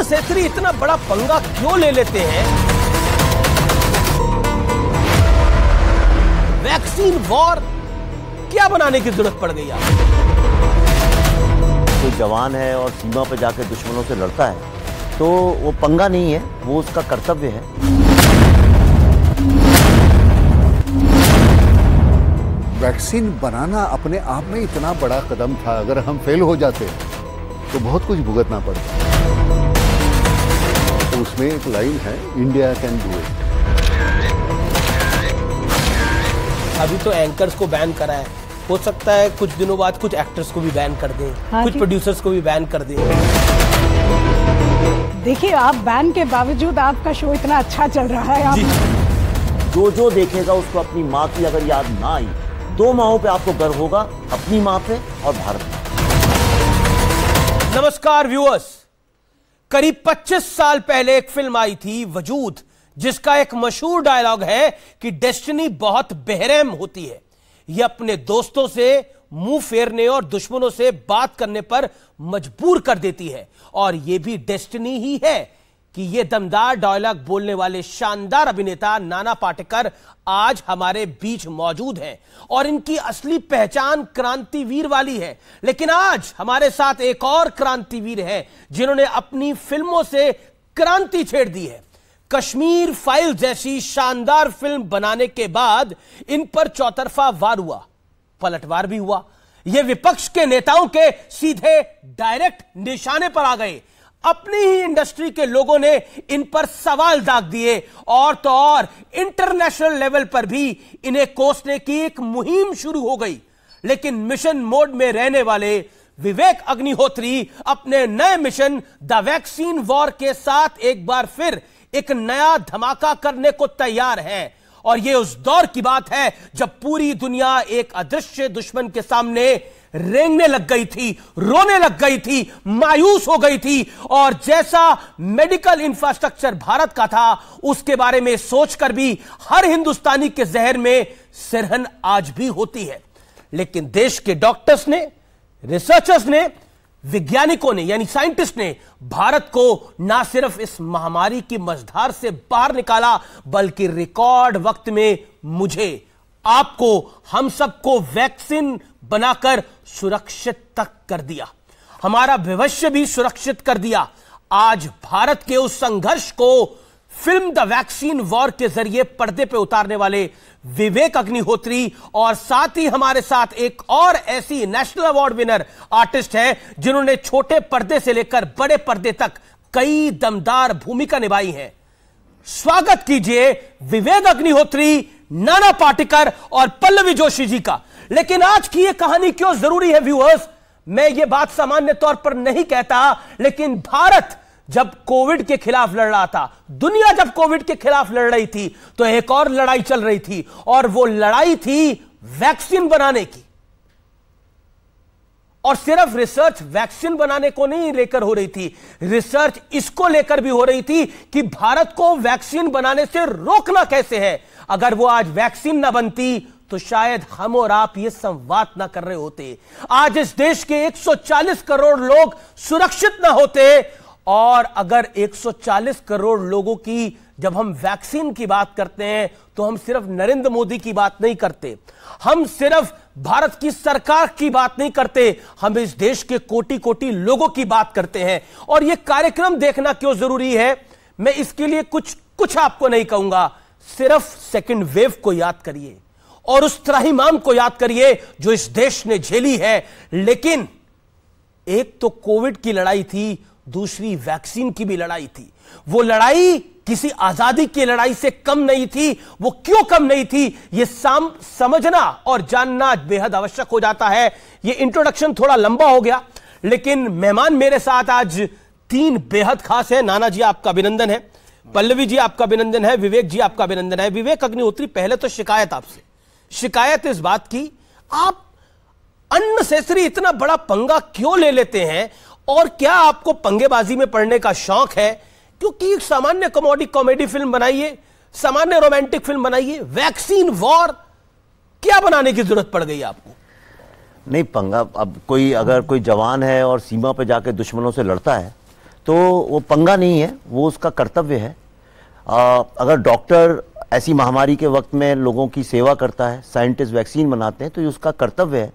Unnecessary इतना बड़ा पंगा क्यों ले लेते हैं? वैक्सीन वॉर क्या बनाने की जरूरत पड़ गई आपको? कोई जवान है और सीमा पे जाकर दुश्मनों से लड़ता है तो वो पंगा नहीं है, वो उसका कर्तव्य है। वैक्सीन बनाना अपने आप में इतना बड़ा कदम था, अगर हम फेल हो जाते तो बहुत कुछ भुगतना पड़ता। तो उसमें एक लाइन है, इंडिया कैन डू इट। अभी तो एंकर्स को बैन करा है, हो सकता है कुछ दिनों बाद कुछ एक्टर्स को भी बैन कर दें, कुछ प्रोड्यूसर्स को भी बैन कर दें। देखिए, आप बैन के बावजूद आपका शो इतना अच्छा चल रहा है। आप जो देखेगा उसको अपनी माँ की अगर याद ना आई, 2 माहों पे आपको गर्व होगा, अपनी माँ पे और भारत पे। नमस्कार व्यूअर्स, करीब 25 साल पहले एक फिल्म आई थी वजूद, जिसका एक मशहूर डायलॉग है कि डेस्टिनी बहुत बेरहम होती है। यह अपने दोस्तों से मुंह फेरने और दुश्मनों से बात करने पर मजबूर कर देती है। और यह भी डेस्टिनी ही है कि यह दमदार डायलॉग बोलने वाले शानदार अभिनेता नाना पाटेकर आज हमारे बीच मौजूद हैं और इनकी असली पहचान क्रांतिवीर वाली है। लेकिन आज हमारे साथ एक और क्रांतिवीर है जिन्होंने अपनी फिल्मों से क्रांति छेड़ दी है। कश्मीर फाइल जैसी शानदार फिल्म बनाने के बाद इन पर चौतरफा वार हुआ, पलटवार भी हुआ। ये विपक्ष के नेताओं के सीधे डायरेक्ट निशाने पर आ गए। अपनी ही इंडस्ट्री के लोगों ने इन पर सवाल दाग दिए और तो और इंटरनेशनल लेवल पर भी इन्हें कोसने की एक मुहिम शुरू हो गई। लेकिन मिशन मोड में रहने वाले विवेक अग्निहोत्री अपने नए मिशन द वैक्सीन वॉर के साथ एक बार फिर एक नया धमाका करने को तैयार है। और यह उस दौर की बात है जब पूरी दुनिया एक अदृश्य दुश्मन के सामने रेंगने लग गई थी, रोने लग गई थी, मायूस हो गई थी। और जैसा मेडिकल इंफ्रास्ट्रक्चर भारत का था, उसके बारे में सोचकर भी हर हिंदुस्तानी के जहन में सिरहन आज भी होती है। लेकिन देश के डॉक्टर्स ने, रिसर्चर्स ने, वैज्ञानिकों ने यानी साइंटिस्ट ने भारत को ना सिर्फ इस महामारी की मझधार से बाहर निकाला, बल्कि रिकॉर्ड वक्त में मुझे, आपको, हम सबको वैक्सीन बनाकर सुरक्षित तक कर दिया। हमारा भविष्य भी सुरक्षित कर दिया। आज भारत के उस संघर्ष को फिल्म द वैक्सीन वॉर के जरिए पर्दे पे उतारने वाले विवेक अग्निहोत्री और साथ ही हमारे साथ एक और ऐसी नेशनल अवार्ड विनर आर्टिस्ट है जिन्होंने छोटे पर्दे से लेकर बड़े पर्दे तक कई दमदार भूमिका निभाई है। स्वागत कीजिए विवेक अग्निहोत्री, नाना पाटेकर और पल्लवी जोशी जी का। लेकिन आज की यह कहानी क्यों जरूरी है व्यूअर्स, मैं यह बात सामान्य तौर पर नहीं कहता, लेकिन भारत जब कोविड के खिलाफ लड़ रहा था, दुनिया जब कोविड के खिलाफ लड़ रही थी, तो एक और लड़ाई चल रही थी और वो लड़ाई थी वैक्सीन बनाने की। और सिर्फ रिसर्च वैक्सीन बनाने को नहीं लेकर हो रही थी, रिसर्च इसको लेकर भी हो रही थी कि भारत को वैक्सीन बनाने से रोकना कैसे है। अगर वो आज वैक्सीन ना बनती तो शायद हम और आप ये संवाद ना कर रहे होते। आज इस देश के 140 करोड़ लोग सुरक्षित ना होते। और अगर 140 करोड़ लोगों की जब हम वैक्सीन की बात करते हैं तो हम सिर्फ नरेंद्र मोदी की बात नहीं करते, हम सिर्फ भारत की सरकार की बात नहीं करते, हम इस देश के कोटि कोटि लोगों की बात करते हैं। और यह कार्यक्रम देखना क्यों जरूरी है, मैं इसके लिए कुछ आपको नहीं कहूंगा। सिर्फ सेकंड वेव को याद करिए और उस त्राहिमाम को याद करिए जो इस देश ने झेली है। लेकिन एक तो कोविड की लड़ाई थी, दूसरी वैक्सीन की भी लड़ाई थी। वो लड़ाई किसी आजादी की लड़ाई से कम नहीं थी। वो क्यों कम नहीं थी, यह समझना और जानना बेहद आवश्यक हो जाता है। यह इंट्रोडक्शन थोड़ा लंबा हो गया, लेकिन मेहमान मेरे साथ आज 3 बेहद खास हैं। नाना जी आपका अभिनंदन है, पल्लवी जी आपका अभिनंदन है, विवेक जी आपका अभिनंदन है। विवेक अग्निहोत्री, पहले तो शिकायत इस बात की, आप अननेसेसरी इतना बड़ा पंगा क्यों ले लेते हैं और क्या आपको पंगेबाजी में पड़ने का शौक है? क्योंकि एक सामान्य कॉमेडी फिल्म बनाइए, सामान्य रोमांटिक फिल्म बनाइए, वैक्सीन वॉर क्या बनाने की जरूरत पड़ गई आपको? नहीं पंगा, अब अगर कोई जवान है और सीमा पे जाके दुश्मनों से लड़ता है तो वो पंगा नहीं है, वो उसका कर्तव्य है। अगर डॉक्टर ऐसी महामारी के वक्त में लोगों की सेवा करता है, साइंटिस्ट वैक्सीन बनाते हैं, तो ये उसका कर्तव्य है।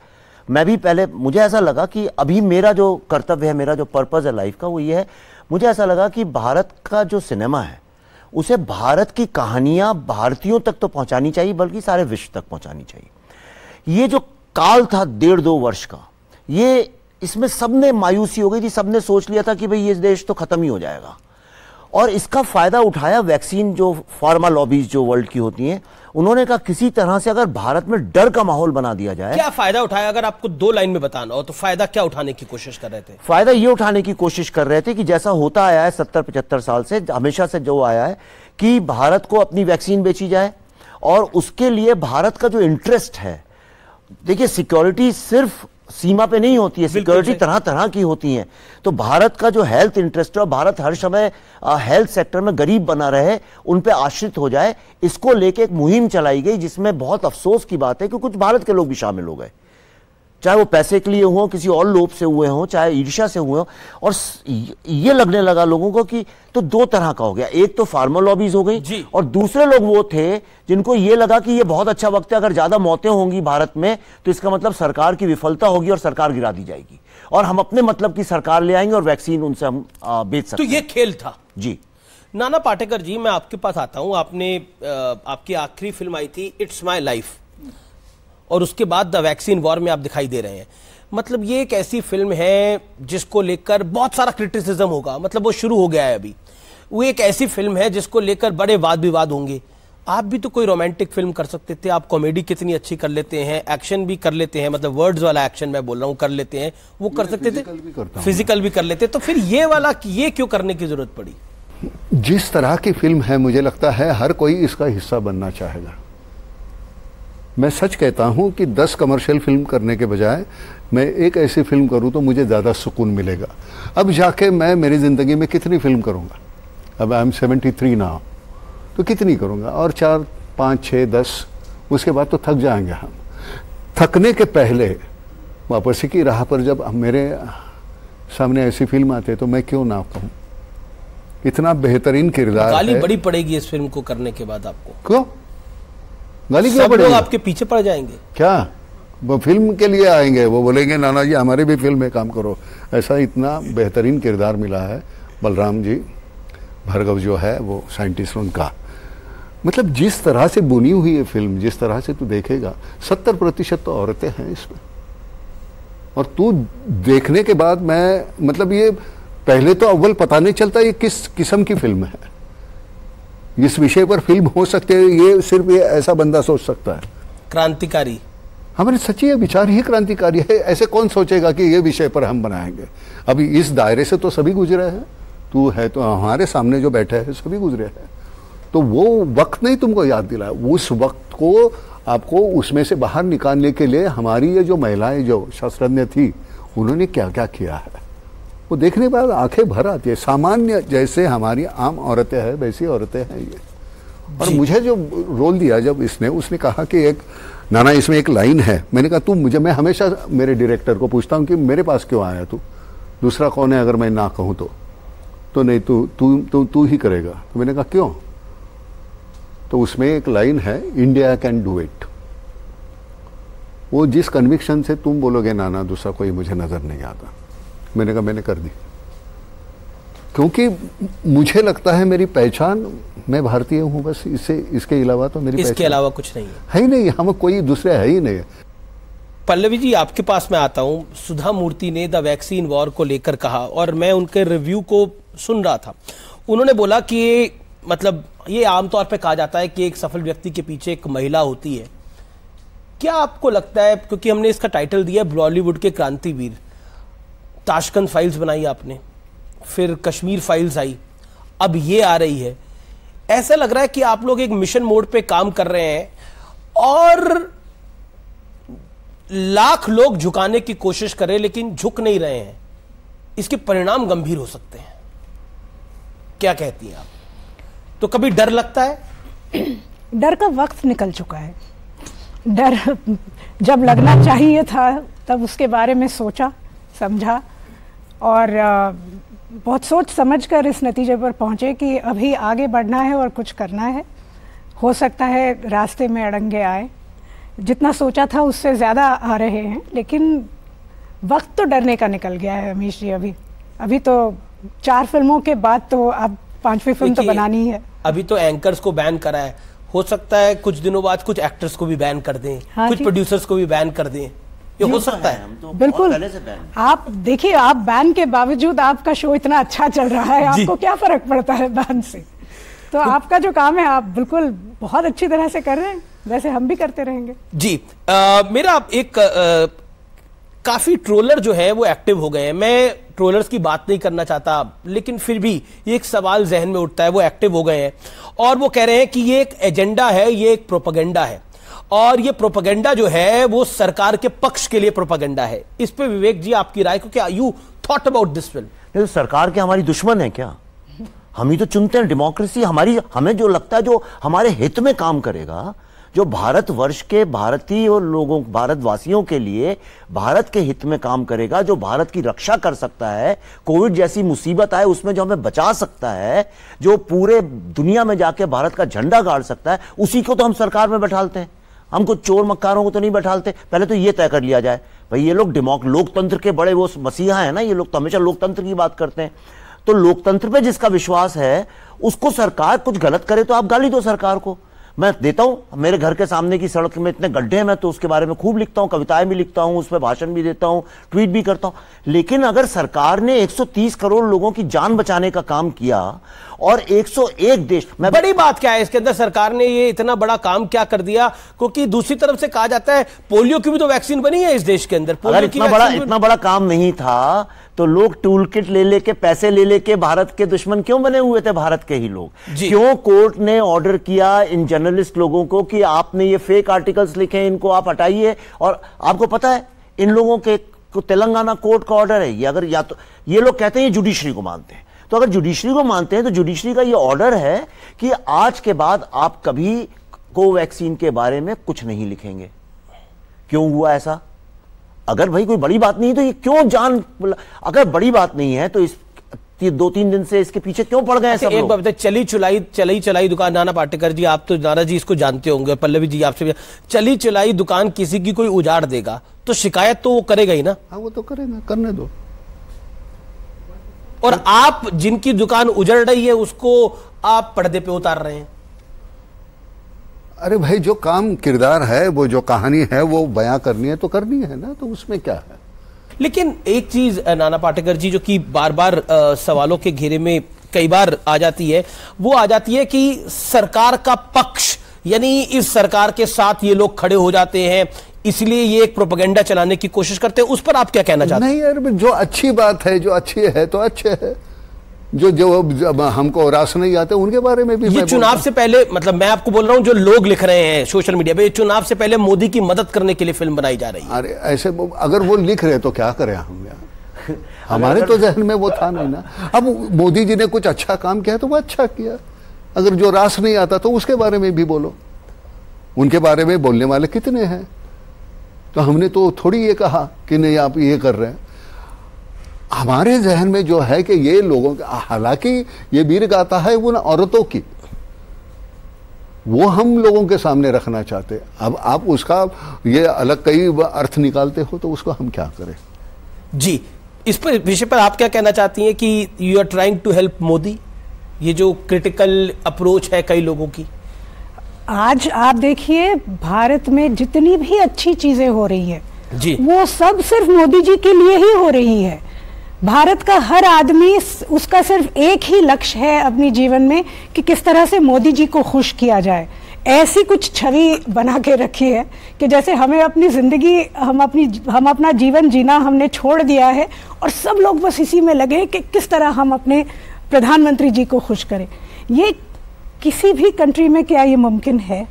मैं भी पहले, मुझे ऐसा लगा कि अभी मेरा जो कर्तव्य है, मेरा जो पर्पस है लाइफ का, वो ये है, मुझे ऐसा लगा कि भारत का जो सिनेमा है उसे भारत की कहानियां भारतीयों तक तो पहुंचानी चाहिए, बल्कि सारे विश्व तक पहुंचानी चाहिए। ये जो काल था 1.5-2 वर्ष का, ये इसमें सबने मायूसी हो गई थी, सबने सोच लिया था कि भाई ये देश तो खत्म ही हो जाएगा, और इसका फायदा उठाया वैक्सीन, जो फार्मा लॉबीज जो वर्ल्ड की होती हैं, उन्होंने कहा किसी तरह से अगर भारत में डर का माहौल बना दिया जाए। क्या फायदा उठाया, अगर आपको 2 लाइन में बताना हो तो फायदा क्या उठाने की कोशिश कर रहे थे? फायदा ये उठाने की कोशिश कर रहे थे कि जैसा होता आया है 70-75 साल से, हमेशा से जो आया है कि भारत को अपनी वैक्सीन बेची जाए, और उसके लिए भारत का जो इंटरेस्ट है, देखिए सिक्योरिटी सिर्फ सीमा पे नहीं होती है, सिक्योरिटी तरह तरह की होती है। तो भारत का जो हेल्थ इंटरेस्ट है, भारत हर समय हेल्थ सेक्टर में गरीब बना रहे, उन पे आश्रित हो जाए, इसको लेके एक मुहिम चलाई गई, जिसमें बहुत अफसोस की बात है कि कुछ भारत के लोग भी शामिल हो गए, चाहे वो पैसे के लिए हो, किसी और लोभ से हुए हों, चाहे ईर्ष्या से हुए हों। और ये लगने लगा लोगों को कि तो 2 तरह का हो गया, एक तो फार्मा लॉबीज हो गई, और दूसरे लोग वो थे जिनको ये लगा कि ये बहुत अच्छा वक्त है, अगर ज्यादा मौतें होंगी भारत में तो इसका मतलब सरकार की विफलता होगी और सरकार गिरा दी जाएगी, और हम अपने मतलब की सरकार ले आएंगे और वैक्सीन उनसे हम बेच सकते हैं। तो ये खेल था जी। नाना पाटेकर जी, मैं आपके पास आता हूं। आपने आपकी आखिरी फिल्म आई थी इट्स माय लाइफ, और उसके बाद द वैक्सीन वॉर में आप दिखाई दे रहे हैं। मतलब ये एक ऐसी फिल्म है जिसको लेकर बहुत सारा क्रिटिसिज्म होगा, मतलब वो शुरू हो गया है अभी। वो एक ऐसी फिल्म है जिसको लेकर बड़े वाद विवाद होंगे। आप भी तो कोई रोमांटिक फिल्म कर सकते थे, आप कॉमेडी कितनी अच्छी कर लेते हैं, एक्शन भी कर लेते हैं, मतलब वर्ड्स वाला एक्शन मैं बोल रहा हूं, कर लेते हैं, वो कर सकते थे, फिजिकल भी कर लेते, तो फिर ये वाला ये क्यों करने की जरूरत पड़ी? जिस तरह की फिल्म है, मुझे लगता है हर कोई इसका हिस्सा बनना चाहेगा। मैं सच कहता हूं कि 10 कमर्शियल फिल्म करने के बजाय मैं एक ऐसी फिल्म करूं तो मुझे ज़्यादा सुकून मिलेगा। अब जाके मैं मेरी ज़िंदगी में कितनी फिल्म करूंगा? अब आई एम 73 नाउ, तो कितनी करूंगा? और 4, 5, 6, 10, उसके बाद तो थक जाएंगे हम। थकने के पहले वापसी की राह पर जब मेरे सामने ऐसी फिल्म आती है तो मैं क्यों ना कहूँ? इतना बेहतरीन किरदार, गाली बड़ी पड़ेगी इस फिल्म को करने के बाद आपको। क्यों गाली क्यों सब पड़ेगी? लोग आपके पीछे पड़ जाएंगे क्या वो फिल्म के लिए आएंगे? वो बोलेंगे नाना जी हमारी भी फिल्म में काम करो। ऐसा इतना बेहतरीन किरदार मिला है बलराम जी, भार्गव जो है वो साइंटिस्ट उनका, मतलब जिस तरह से बुनी हुई है फिल्म, जिस तरह से तू देखेगा 70% तो औरतें हैं इसमें। और तू देखने के बाद मैं मतलब ये पहले तो अव्वल पता नहीं चलता ये किस किस्म की फिल्म है, इस विषय पर फिल्म हो सकती है, ये सिर्फ ये ऐसा बंदा सोच सकता है। क्रांतिकारी, हमारे सच्ची विचार ही क्रांतिकारी है। ऐसे कौन सोचेगा कि ये विषय पर हम बनाएंगे? अभी इस दायरे से तो सभी गुजरे हैं, तू है तो हमारे सामने जो बैठे हैं सभी गुजरे हैं, तो वो वक्त नहीं तुमको याद दिलाया। उस वक्त को आपको उसमें से बाहर निकालने के लिए हमारी ये जो महिलाएं जो शास्त्रज्ञ थी उन्होंने क्या क्या किया है, वो देखने के बाद आंखें भर आती है। सामान्य जैसे हमारी आम औरतें हैं वैसी औरतें हैं ये। और मुझे जो रोल दिया जब उसने कहा कि एक नाना इसमें एक लाइन है, मैंने कहा मैं हमेशा मेरे डायरेक्टर को पूछता हूँ कि मेरे पास क्यों आया तू, दूसरा कौन है अगर मैं ना कहूँ तो नहीं तू ही करेगा। तो मैंने कहा क्यों? तो उसमें एक लाइन है, इंडिया कैन डू इट। वो जिस कन्विक्शन से तुम बोलोगे नाना दूसरा कोई मुझे नजर नहीं आता, मैंने कहा मैंने कर दी, क्योंकि मुझे लगता है मेरी पहचान मैं भारतीय हूं बस, इसके अलावा तो मेरी इसके अलावा कुछ नहीं है ही नहीं, हम कोई दूसरे है ही नहीं। पल्लवी जी आपके पास मैं आता हूं। सुधा मूर्ति ने द वैक्सीन वॉर को लेकर कहा और मैं उनके रिव्यू को सुन रहा था। उन्होंने बोला कि मतलब ये आमतौर पे कहा जाता है कि एक सफल व्यक्ति के पीछे एक महिला होती है। क्या आपको लगता है, क्योंकि हमने इसका टाइटल दिया बॉलीवुड के क्रांतिवीर, ताशकंद फाइल्स बनाई आपने, फिर कश्मीर फाइल्स आई, अब ये आ रही है, ऐसा लग रहा है कि आप लोग एक मिशन मोड पे काम कर रहे हैं और लाख लोग झुकाने की कोशिश करें लेकिन झुक नहीं रहे हैं, इसके परिणाम गंभीर हो सकते हैं। क्या कहती हैं आप? तो कभी डर लगता है? डर का वक्त निकल चुका है। डर जब लगना चाहिए था तब उसके बारे में सोचा समझा और बहुत सोच समझ कर इस नतीजे पर पहुंचे कि अभी आगे बढ़ना है और कुछ करना है। हो सकता है रास्ते में अड़ंगे आए, जितना सोचा था उससे ज़्यादा आ रहे हैं, लेकिन वक्त तो डरने का निकल गया है अमीश जी। अभी तो 4 फिल्मों के बाद तो अब 5वीं फिल्म तो बनानी है। अभी तो एंकर्स को बैन करा है, हो सकता है कुछ दिनों बाद कुछ एक्टर्स को भी बैन कर दें, हाँ, कुछ प्रोड्यूसर्स को भी बैन कर दें, ये हो सकता है। तो बिल्कुल। पहले से बैन। आप देखिए, आप बैन के बावजूद आपका शो इतना अच्छा चल रहा है, आपको क्या फर्क पड़ता है बैन से? तो आपका जो काम है आप बिल्कुल बहुत अच्छी तरह से कर रहे हैं, वैसे हम भी करते रहेंगे। जी मेरा एक काफी ट्रोलर जो है वो एक्टिव हो गए हैं। मैं ट्रोलर्स की बात नहीं करना चाहता, लेकिन फिर भी ये एक सवाल जहन में उठता है, वो एक्टिव हो गए हैं और वो कह रहे हैं कि ये एक एजेंडा है, ये एक प्रोपेगेंडा है और ये प्रोपेगेंडा जो है वो सरकार के पक्ष के लिए प्रोपेगेंडा है। इस पे विवेक जी आपकी राय को, क्या you thought about this film? नहीं, तो सरकार के हमारी दुश्मन है क्या? हम ही तो चुनते हैं, डेमोक्रेसी हमारी, हमें जो लगता है जो हमारे हित में काम करेगा, जो भारतवर्ष के भारतीय लोगों, भारतवासियों के लिए भारत के हित में काम करेगा, जो भारत की रक्षा कर सकता है, कोविड जैसी मुसीबत आए उसमें जो हमें बचा सकता है, जो पूरे दुनिया में जाके भारत का झंडा गाड़ सकता है, उसी को तो हम सरकार में बैठालते हैं। हम कुछ चोर मक्कारों को तो नहीं बैठालते। पहले तो ये तय कर लिया जाए भाई, ये लोग लोकतंत्र के बड़े वो मसीहा है ना, ये लोग तो हमेशा लोकतंत्र की बात करते हैं। तो लोकतंत्र पे जिसका विश्वास है उसको सरकार कुछ गलत करे तो आप गाली दो सरकार को। मैं देता हूं, मेरे घर के सामने की सड़क में इतने गड्ढे हैं, मैं तो उसके बारे में खूब लिखता हूं, कविताएं भी लिखता हूं, उस पर भाषण भी देता हूं, ट्वीट भी करता हूं। लेकिन अगर सरकार ने 130 करोड़ लोगों की जान बचाने का काम किया और 101 देश में, बड़ी बात क्या है इसके अंदर? सरकार ने ये इतना बड़ा काम क्या कर दिया? क्योंकि दूसरी तरफ से कहा जाता है पोलियो की भी तो वैक्सीन बनी है इस देश के अंदर। अगर इतना बड़ा काम नहीं था तो लोग टूल किट ले लेके, पैसे ले लेके भारत के दुश्मन क्यों बने हुए थे? भारत के ही लोग क्यों? कोर्ट ने ऑर्डर किया इन जर्नलिस्ट लोगों को कि आपने ये फेक आर्टिकल्स लिखे, इनको आप हटाइए। और आपको पता है इन लोगों के तेलंगाना कोर्ट का ऑर्डर है ये। अगर या तो ये लोग कहते हैं ये जुडिशरी को मानते हैं, तो अगर जुडिशरी को मानते हैं तो जुडिशरी का ये ऑर्डर है कि आज के बाद आप कभी कोवैक्सीन के बारे में कुछ नहीं लिखेंगे। क्यों हुआ ऐसा? अगर भाई कोई बड़ी बात नहीं है तो ये क्यों अगर बड़ी बात नहीं है तो इस 2-3 दिन से इसके पीछे क्यों पड़ गए सब लोग? एक बात बताइए, चली चलाई दुकान, नाना पाटेकर जी आप तो नाना जी इसको जानते होंगे, पल्लवी जी आपसे भी, चली चलाई दुकान किसी की कोई उजाड़ देगा तो शिकायत तो वो करेगा ही ना। हाँ, वो तो करेगा, करने दो। और आप जिनकी दुकान उजड़ रही है उसको आप पर्दे पे उतार रहे हैं। अरे भाई, जो काम किरदार है, वो जो कहानी है वो बयां करनी है तो करनी है ना, तो उसमें क्या है? लेकिन एक चीज नाना पाटेकर जी जो कि बार बार सवालों के घेरे में कई बार आ जाती है, वो आ जाती है कि सरकार का पक्ष, यानी इस सरकार के साथ ये लोग खड़े हो जाते हैं, इसलिए ये एक प्रोपेगेंडा चलाने की कोशिश करते हैं। उस पर आप क्या कहना चाहते हैं? नहीं यार, जो अच्छी बात है, जो अच्छी है तो अच्छे है, जो हमको रास नहीं आते उनके बारे में भी। ये चुनाव से पहले, मतलब मैं आपको बोल रहा हूं, जो लोग लिख रहे हैं सोशल मीडिया पे, चुनाव से पहले मोदी की मदद करने के लिए फिल्म बनाई जा रही है। अरे ऐसे अगर वो लिख रहे तो क्या करें हम यार? हमारे तो जहन में वो था नहीं ना। अब मोदी जी ने कुछ अच्छा काम किया तो वो अच्छा किया, अगर जो रास नहीं आता तो उसके बारे में भी बोलो। उनके बारे में बोलने वाले कितने हैं? तो हमने तो थोड़ी ये कहा कि नहीं आप ये कर रहे हैं। हमारे जहन में जो है कि ये लोगों का, हालांकि ये वीर गाथा है उन औरतों की, वो हम लोगों के सामने रखना चाहते हैं। अब आप उसका ये अलग कई अर्थ निकालते हो तो उसको हम क्या करें? जी, इस पर विषय पर आप क्या कहना चाहती हैं कि you are trying to help Modi, ये जो क्रिटिकल अप्रोच है कई लोगों की? आज आप देखिए, भारत में जितनी भी अच्छी चीजें हो रही है जी, वो सब सिर्फ मोदी जी के लिए ही हो रही है। भारत का हर आदमी, उसका सिर्फ एक ही लक्ष्य है अपनी जीवन में कि किस तरह से मोदी जी को खुश किया जाए। ऐसी कुछ छवि बना के रखी है कि जैसे हमें अपनी जिंदगी, हम अपना जीवन जीना हमने छोड़ दिया है और सब लोग बस इसी में लगे कि किस तरह हम अपने प्रधानमंत्री जी को खुश करें। ये किसी भी कंट्री में क्या ये मुमकिन है?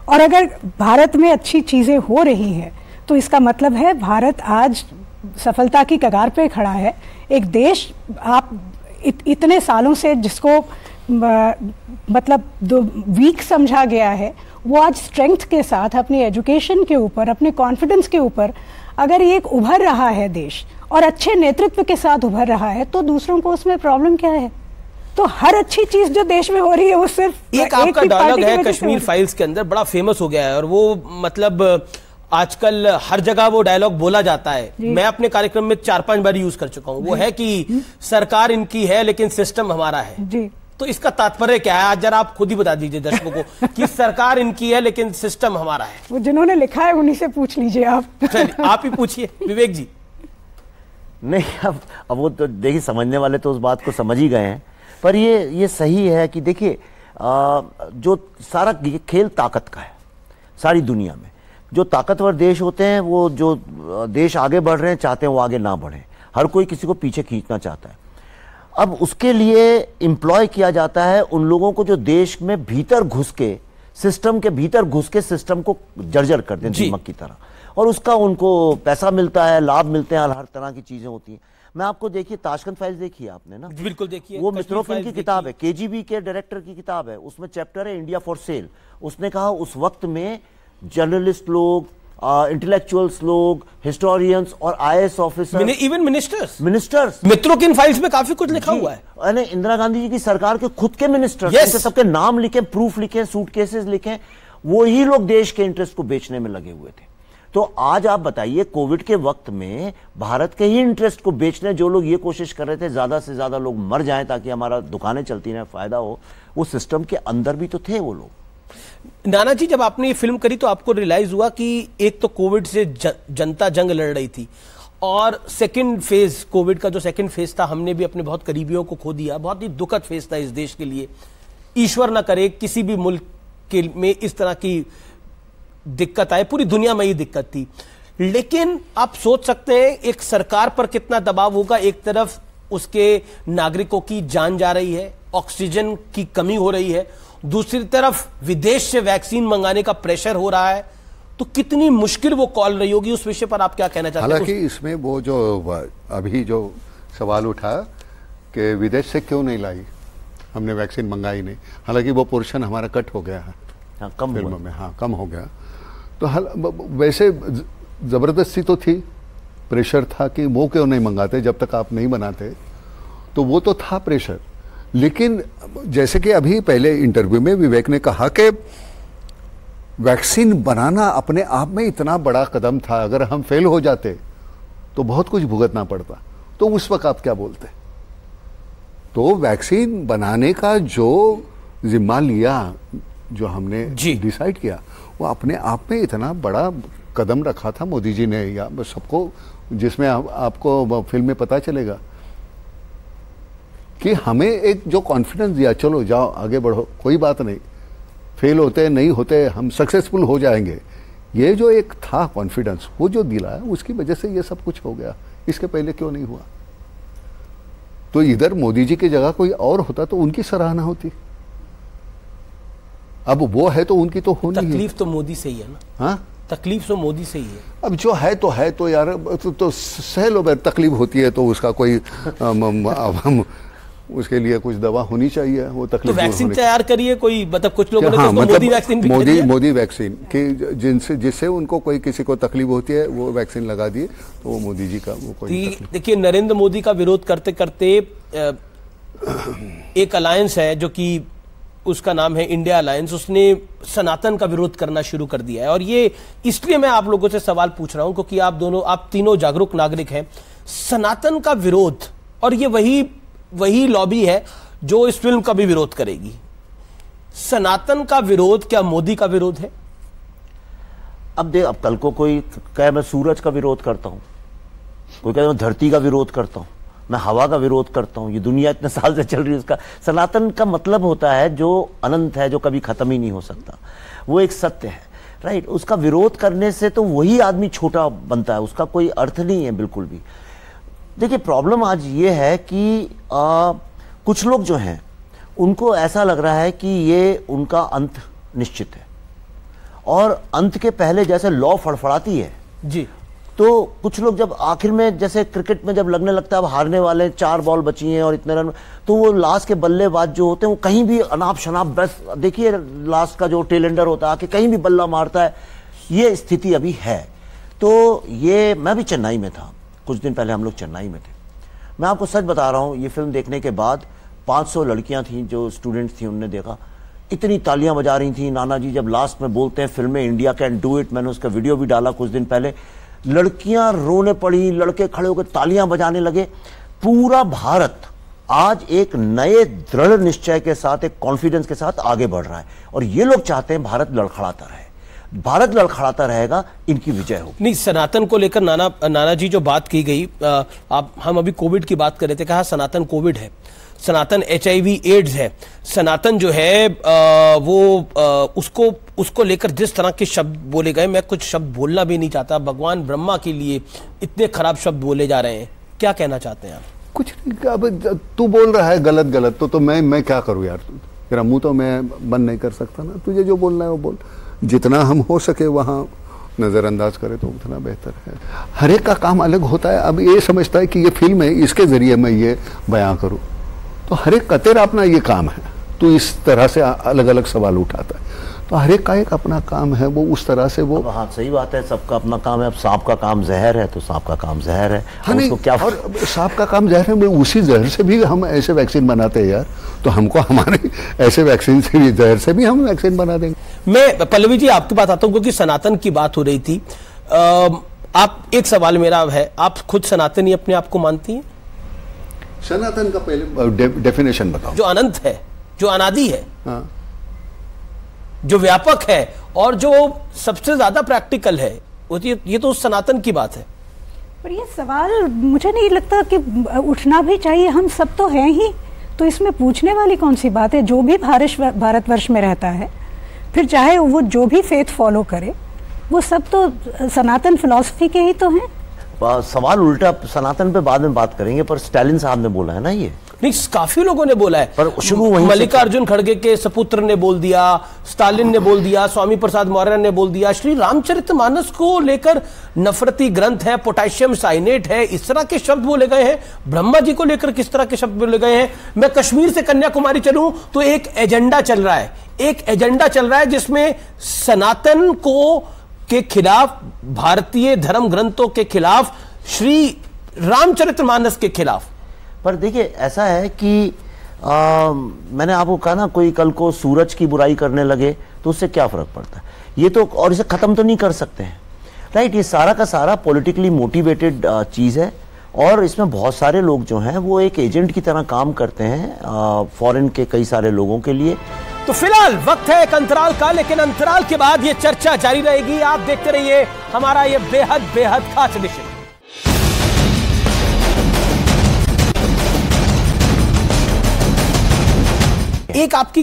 और अगर भारत में अच्छी चीजें हो रही हैं तो इसका मतलब है भारत आज सफलता की कगार पे खड़ा है। एक देश, आप इतने सालों से जिसको मतलब वीक समझा गया है, वो आज स्ट्रेंथ के साथ अपनी एजुकेशन के ऊपर, अपने कॉन्फिडेंस के ऊपर अगर ये एक उभर रहा है देश और अच्छे नेतृत्व के साथ उभर रहा है तो दूसरों को उसमें प्रॉब्लम क्या है? तो हर अच्छी चीज जो देश में हो रही है वो सिर्फ एक आपका डायलॉग है कश्मीर फाइल्स के अंदर, बड़ा फेमस हो गया है और वो मतलब आजकल हर जगह वो डायलॉग बोला जाता है। मैं अपने कार्यक्रम में 4-5 बार यूज कर चुका हूं। वो है कि सरकार इनकी है लेकिन सिस्टम हमारा है जी। तो इसका तात्पर्य क्या है? आज जरा आप खुद ही बता दीजिए दर्शकों को कि सरकार इनकी है लेकिन सिस्टम हमारा है। वो जिन्होंने लिखा है उन्हीं से पूछ लीजिए आप ही पूछिए विवेक जी। नहीं, अब वो तो देखिए, समझने वाले तो उस बात को समझ ही गए हैं, पर ये सही है कि देखिए जो सारा खेल ताकत का है। सारी दुनिया में जो ताकतवर देश होते हैं, वो जो देश आगे बढ़ रहे हैं चाहते हैं वो आगे ना बढ़े। हर कोई किसी को पीछे खींचना चाहता है। अब उसके लिए एम्प्लॉय किया जाता है उन लोगों को जो देश में भीतर घुस के, सिस्टम के भीतर घुस के सिस्टम को जर्जर कर दें दीमक की तरह, और उसका उनको पैसा मिलता है, लाभ मिलते हैं, हर तरह की चीजें होती हैं। मैं आपको देखिए, ताशकंद फाइल्स देखिए आपने ना? बिल्कुल देखिए। वो मित्रोकिन की किताब है, केजीबी के डायरेक्टर की किताब है। उसमें चैप्टर है इंडिया फॉर सेल। उसने कहा उस वक्त में जर्नलिस्ट लोग, इंटेलेक्चुअल्स लोग, हिस्टोरियंस और IAS officer, even ministers Mitrokhin files में काफी कुछ लिखा हुआ है। अरे इंदिरा गांधी जी की सरकार के खुद के मिनिस्टर्स, सबके नाम लिखे, प्रूफ लिखे, सूटकेसेस लिखे, वो ही लोग देश के इंटरेस्ट को बेचने में लगे हुए थे। तो आज आप बताइए, कोविड के वक्त में भारत के ही इंटरेस्ट को बेचने जो लोग ये कोशिश कर रहे थे ज्यादा से ज्यादा लोग मर जाएं ताकि हमारा दुकानें चलती रहें, फायदा हो, वो सिस्टम के अंदर भी तो थे वो लोग। नाना जी, जब आपने ये फिल्म करी तो आपको रियलाइज हुआ कि एक तो कोविड से जनता जंग लड़ रही थी, और सेकंड फेज, कोविड का जो सेकंड फेज था, हमने भी अपने बहुत करीबियों को खो दिया। बहुत ही दुखद फेज था इस देश के लिए। ईश्वर ना करे किसी भी मुल्क के में इस तरह की दिक्कत आए, पूरी दुनिया में ही दिक्कत थी। लेकिन आप सोच सकते हैं एक सरकार पर कितना दबाव होगा। एक तरफ उसके नागरिकों की जान जा रही है, ऑक्सीजन की कमी हो रही है, दूसरी तरफ विदेश से वैक्सीन मंगाने का प्रेशर हो रहा है। तो कितनी मुश्किल वो कॉल रही होगी, उस विषय पर आप क्या कहना चाहते हैं? हालांकि इसमें वो जो अभी जो सवाल उठा कि विदेश से क्यों नहीं लाई, हमने वैक्सीन मंगाई नहीं, हालांकि वो पोर्शन हमारा कट हो गया है। हाँ, कम फिल्मों में, हाँ कम हो गया। तो वैसे जबरदस्ती तो थी, प्रेशर था कि वो क्यों नहीं मंगाते जब तक आप नहीं बनाते, तो वो तो था प्रेशर। लेकिन जैसे कि अभी पहले इंटरव्यू में विवेक ने कहा कि वैक्सीन बनाना अपने आप में इतना बड़ा कदम था, अगर हम फेल हो जाते तो बहुत कुछ भुगतना पड़ता। तो उस वक्त आप क्या बोलते? तो वैक्सीन बनाने का जो जिम्मा लिया, जो हमने डिसाइड किया, वो अपने आप में इतना बड़ा कदम रखा था मोदी जी ने, या सबको, जिसमें आपको फिल्म में पता चलेगा कि हमें एक जो कॉन्फिडेंस दिया, चलो जाओ आगे बढ़ो, कोई बात नहीं, फेल होते नहीं होते, हम सक्सेसफुल हो जाएंगे, ये जो एक था कॉन्फिडेंस, वो जो दिला है, उसकी वजह से ये सब कुछ हो गया। इसके पहले क्यों नहीं हुआ? तो इधर मोदी जी की जगह कोई और होता तो उनकी सराहना होती। अब वो है तो उनकी तो होनी है। तकलीफ तो मोदी से ही है ना। हाँ, तकलीफ तो मोदी से ही है। अब जो है तो यार तो सह लो, तकलीफ होती है तो उसका कोई हम उसके लिए कुछ दवा होनी चाहिए, वो तकलीफ। तो वैक्सीन तैयार करिए कोई, मतलब कुछ लोगों ने तो मोदी वैक्सीन भी खरीदी है। मोदी वैक्सीन कि जिससे उनको कोई किसी को तकलीफ होती है वो वैक्सीन लगा दिए, तो वो मोदी जी का वो कोई। देखिए, नरेंद्र मोदी का विरोध करते करते एक अलायंस है जो कि उसका नाम है इंडिया अलायंस, उसने सनातन का विरोध करना शुरू कर दिया है। और ये इसलिए मैं आप लोगों से सवाल पूछ रहा हूं क्योंकि आप तीनों जागरूक नागरिक हैं। सनातन का विरोध, और ये वही लॉबी है जो इस फिल्म का भी विरोध करेगी। सनातन का विरोध क्या मोदी का विरोध है? अब कल को कोई कहे मैं सूरज का विरोध करता हूं, कोई कहे मैं धरती का विरोध करता हूं, मैं हवा का विरोध करता हूं, ये दुनिया इतने साल से चल रही है। उसका सनातन का मतलब होता है जो अनंत है, जो कभी खत्म ही नहीं हो सकता, वो एक सत्य है, राइट। उसका विरोध करने से तो वही आदमी छोटा बनता है, उसका कोई अर्थ नहीं है बिल्कुल भी। देखिए, प्रॉब्लम आज ये है कि कुछ लोग जो हैं उनको ऐसा लग रहा है कि ये उनका अंत निश्चित है, और अंत के पहले जैसे लौ फड़फड़ाती है जी, तो कुछ लोग जब आखिर में, जैसे क्रिकेट में जब लगने लगता है अब हारने वाले 4 बॉल बची हैं और इतने रन, तो वो लास्ट के बल्लेबाज जो होते हैं वो कहीं भी अनाप शनाप, बस देखिए लास्ट का जो टेलेंडर होता है आके कहीं भी बल्ला मारता है, ये स्थिति अभी है। तो ये मैं भी चेन्नई में था, कुछ दिन पहले हम लोग चेन्नई में थे। मैं आपको सच बता रहा हूँ, ये फिल्म देखने के बाद 500 लड़कियां थीं जो स्टूडेंट्स थी, उनने देखा, इतनी तालियां बजा रही थी। नाना जी जब लास्ट में बोलते हैं फिल्म में इंडिया कैन डू इट, मैंने उसका वीडियो भी डाला कुछ दिन पहले, लड़कियां रोने पड़ी, लड़के खड़े होकर तालियां बजाने लगे। पूरा भारत आज एक नए दृढ़ निश्चय के साथ, एक कॉन्फिडेंस के साथ आगे बढ़ रहा है और ये लोग चाहते हैं भारत लड़खड़ाता रहे। भारत लड़खड़ाता रहेगा, इनकी विजय होगी। नहीं, सनातन को लेकर नाना जी जो बात की गई, हम अभी कोविड की बात कर रहे थे, कहा सनातन कोविड है, सनातन HIV एड्स है, सनातन जो है उसको लेकर जिस तरह के शब्द बोले गए, मैं कुछ शब्द बोलना भी नहीं चाहता, भगवान ब्रह्मा के लिए इतने खराब शब्द बोले जा रहे हैं, क्या कहना चाहते हैं आप? कुछ नहीं, अब तू बोल रहा है गलत गलत, तो मैं क्या करूं यार, तेरा मुंह तो मैं बंद नहीं कर सकता ना, तुझे जो बोलना है वो बोल। जितना हम हो सके वहाँ नज़रअंदाज करें तो उतना बेहतर है। हर एक का काम अलग होता है। अब ये समझता है कि ये फिल्म है, इसके जरिए मैं ये बयां करूं, तो हर एक का तेरा अपना ये काम है, तू इस तरह से अलग अलग सवाल उठाता है, तो हर एक का एक अपना काम है, वो उस तरह से वो। हाँ सही बात है, सबका अपना काम है। अब सांप का काम जहर है तो सांप का काम जहर है। हाँ नहीं, क्या और सांप का काम जहर है, उसी जहर से भी हम ऐसे वैक्सीन बनाते हैं यार, तो हमको हमारे ऐसे वैक्सीन से भी, जहर से भी हम वैक्सीन बना देंगे। मैं पल्लवी जी आपकी बात आता हूँ, क्योंकि सनातन की बात हो रही थी। आप, एक सवाल मेरा है, आप खुद सनातनी अपने आप को मानती हैं? सनातन का पहले डेफिनेशन बताओ। जो अनंत है, जो अनादि है, हाँ, जो व्यापक है और जो सबसे ज्यादा प्रैक्टिकल है, ये तो सनातन की बात है। पर ये सवाल मुझे नहीं लगता कि उठना भी चाहिए, हम सब तो हैं ही, तो इसमें पूछने वाली कौन सी बात है? जो भी भारतवर्ष में रहता है, फिर चाहे वो जो भी फेथ फॉलो करे, वो सब तो सनातन फिलॉसफी के ही तो हैं। सवाल उल्टा, सनातन पे बाद में बात करेंगे, पर स्टालिन साहब ने बोला है ना ये। नहीं, काफी लोगों ने बोला है, पर शुरू वहीं मल्लिकार्जुन खड़गे के सपुत्र ने बोल दिया, स्टालिन ने बोल दिया, स्वामी प्रसाद मौर्य ने बोल दिया, श्री रामचरितमानस को लेकर नफरती ग्रंथ है, पोटेशियम साइनेट है, इस तरह के शब्द बोले गए हैं। ब्रह्मा जी को लेकर किस तरह के शब्द बोले गए हैं। मैं कश्मीर से कन्याकुमारी चलूं तो एक एजेंडा चल रहा है, जिसमें सनातन के खिलाफ, भारतीय धर्म ग्रंथों के खिलाफ, श्री रामचरितमानस के खिलाफ। पर देखिए ऐसा है कि मैंने आपको कहा ना, कोई कल को सूरज की बुराई करने लगे तो उससे क्या फर्क पड़ता है, ये तो, और इसे खत्म तो नहीं कर सकते हैं, राइट। ये सारा का सारा पॉलिटिकली मोटिवेटेड चीज है और इसमें बहुत सारे लोग जो हैं वो एक एजेंट की तरह काम करते हैं फॉरेन के कई सारे लोगों के लिए। तो फिलहाल वक्त है एक अंतराल का, लेकिन अंतराल के बाद ये चर्चा जारी रहेगी। आप देखते रहिए हमारा ये बेहद खास एडिशन। एक आपकी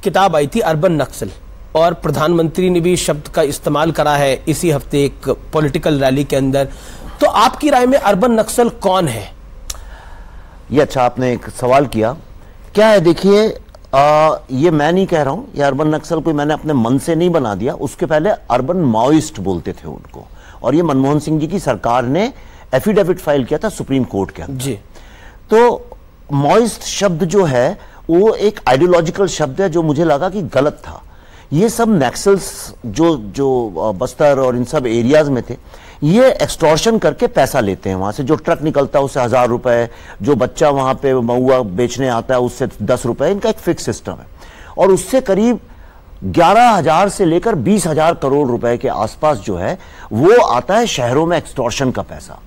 किताब आई थी अर्बन नक्सल, और प्रधानमंत्री ने भी शब्द का इस्तेमाल करा है इसी हफ्ते एक पॉलिटिकल रैली के अंदर। तो आपकी राय में अर्बन नक्सल कौन है? ये अच्छा आपने एक सवाल किया। क्या है, देखिए ये मैं नहीं कह रहा हूं, ये अर्बन नक्सल कोई मैंने अपने मन से नहीं बना दिया। उसके पहले अर्बन माओइस्ट बोलते थे उनको, और ये मनमोहन सिंह जी की सरकार ने एफिडेविट फाइल किया था सुप्रीम कोर्ट के अंदर जी। तो माओइस्ट शब्द जो है वो एक आइडियोलॉजिकल शब्द है जो मुझे लगा कि गलत था। ये सब नक्सल्स जो बस्तर और इन सब एरियाज में थे, ये एक्सटॉर्शन करके पैसा लेते हैं। वहां से जो ट्रक निकलता है उससे 1000 रुपए, जो बच्चा वहां पे महुआ बेचने आता है उससे 10 रुपए, इनका एक फिक्स सिस्टम है। और उससे करीब 11,000 से लेकर 20,000 करोड़ रुपए के आसपास जो है वो आता है शहरों में एक्सटॉर्शन का पैसा,